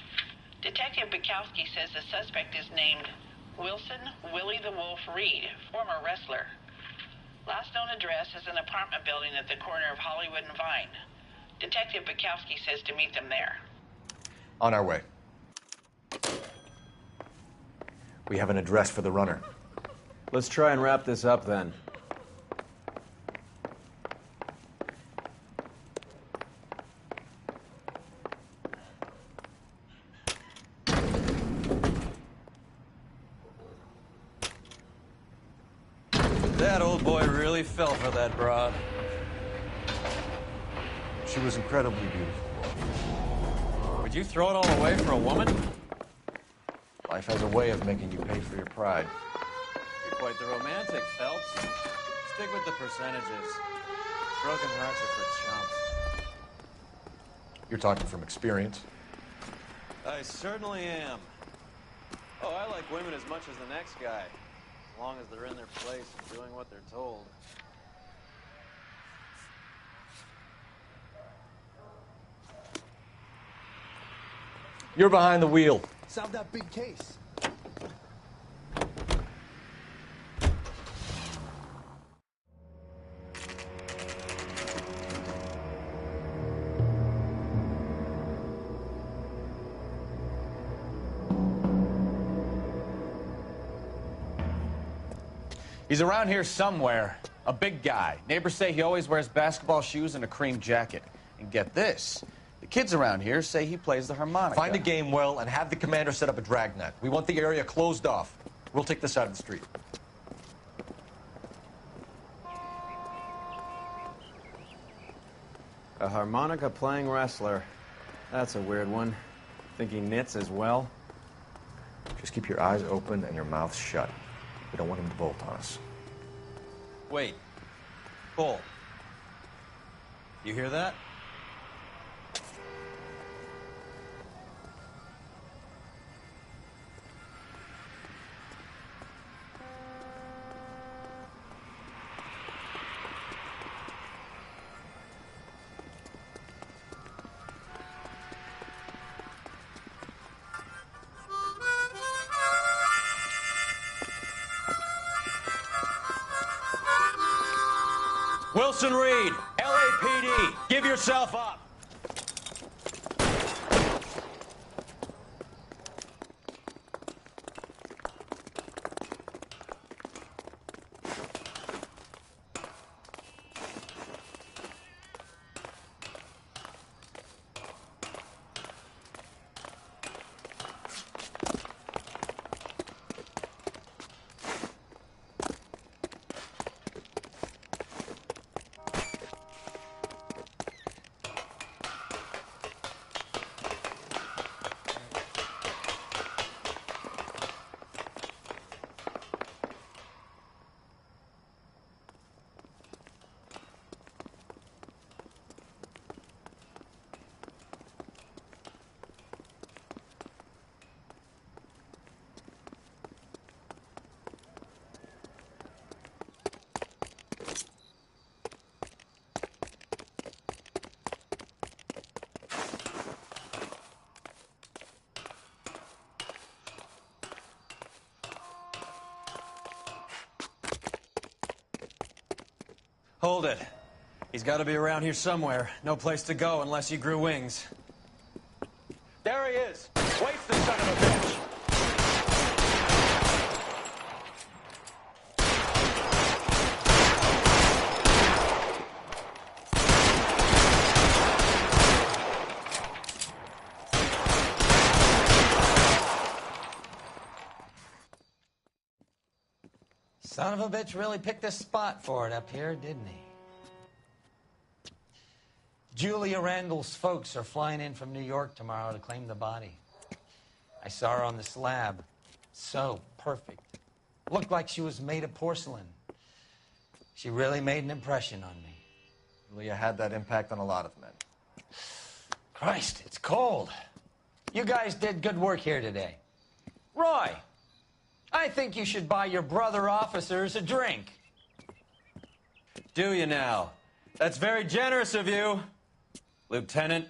Detective Bukowski says the suspect is named Wilson Willie the Wolf Reed, former wrestler. Last known address is an apartment building at the corner of Hollywood and Vine. Detective Bukowski says to meet them there. On our way. We have an address for the runner. Let's try and wrap this up then. That old boy really fell for that broad. She was incredibly beautiful. Would you throw it all away for a woman? Life has a way of making you pay for your pride. You're quite the romantic, Phelps. Stick with the percentages. Broken hearts are for chumps. You're talking from experience. I certainly am. Oh, I like women as much as the next guy. As long as they're in their place and doing what they're told. You're behind the wheel. Solve that big case. He's around here somewhere. A big guy. Neighbors say he always wears basketball shoes and a cream jacket. And get this. The kids around here say he plays the harmonica. Find a game well and have the commander set up a dragnet. We want the area closed off. We'll take this side of the street. A harmonica-playing wrestler. That's a weird one. Think he knits as well? Just keep your eyes open and your mouth shut. We don't want him to bolt on us. Wait. Cole. You hear that? Wilson Reed, LAPD, give yourself up. Hold it. He's got to be around here somewhere. No place to go unless he grew wings. There he is. Waste the son of a bitch. Son of a bitch really picked a spot for it up here, didn't he? Julia Randall's folks are flying in from New York tomorrow to claim the body. I saw her on the slab. So perfect. Looked like she was made of porcelain. She really made an impression on me. Julia had that impact on a lot of men. Christ, it's cold. You guys did good work here today. Roy, I think you should buy your brother officers a drink. Do you now? That's very generous of you, Lieutenant.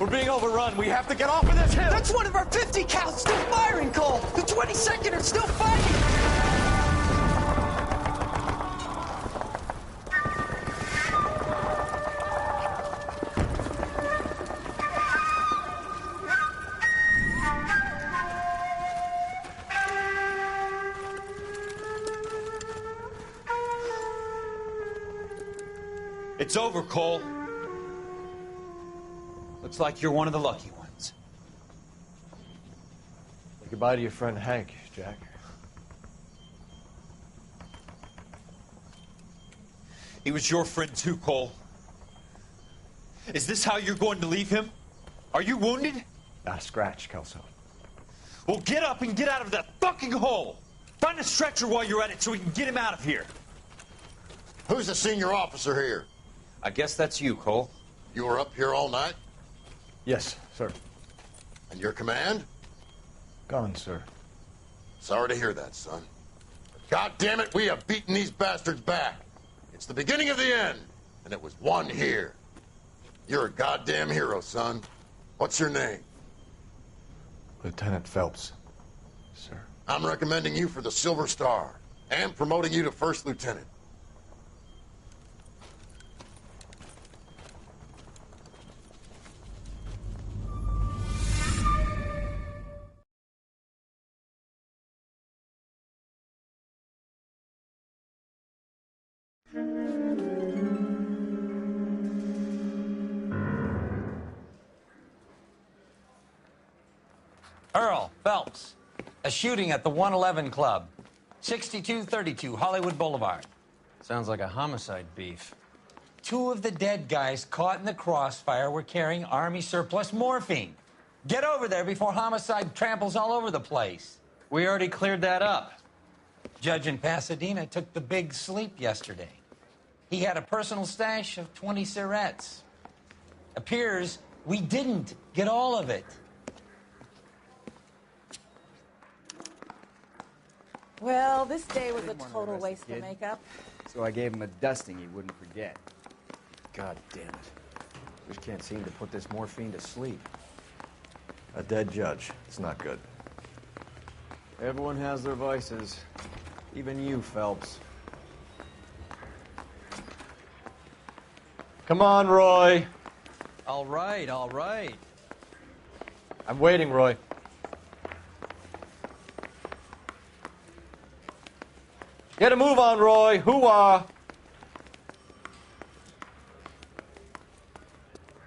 We're being overrun. We have to get off of this hill. That's one of our 50 cals still firing, Cole. The 22nd are still fighting. It's over, Cole. Looks like you're one of the lucky ones. Say goodbye to your friend Hank, Jack. He was your friend too, Cole. Is this how you're going to leave him? Are you wounded? Not a scratch, Kelso. Well, get up and get out of that fucking hole! Find a stretcher while you're at it so we can get him out of here. Who's the senior officer here? I guess that's you, Cole. You were up here all night? Yes, sir. And your command? Gone, sir. Sorry to hear that, son. But God damn it, we have beaten these bastards back. It's the beginning of the end, and it was one here. You're a goddamn hero, son. What's your name? Lieutenant Phelps, sir. I'm recommending you for the Silver Star and promoting you to first lieutenant. Earl Phelps, a shooting at the 111 Club, 6232 Hollywood Boulevard. Sounds like a homicide beef. 2 of the dead guys caught in the crossfire were carrying Army surplus morphine. Get over there before homicide tramples all over the place. We already cleared that up. Judge in Pasadena took the big sleep yesterday. He had a personal stash of 20 cigarettes. Appears we didn't get all of it. Well, this day was a total waste of makeup. So I gave him a dusting he wouldn't forget. God damn it. Just can't seem to put this morphine to sleep. A dead judge. It's not good. Everyone has their vices. Even you, Phelps. Come on, Roy. All right, all right. I'm waiting, Roy. Get a move on, Roy. Hoo-ah.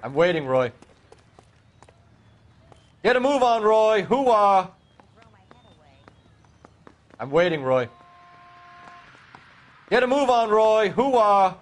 I'm waiting, Roy. Get a move on, Roy. Hoo-ah. I'm waiting, Roy. Get a move on, Roy. Hoo-ah.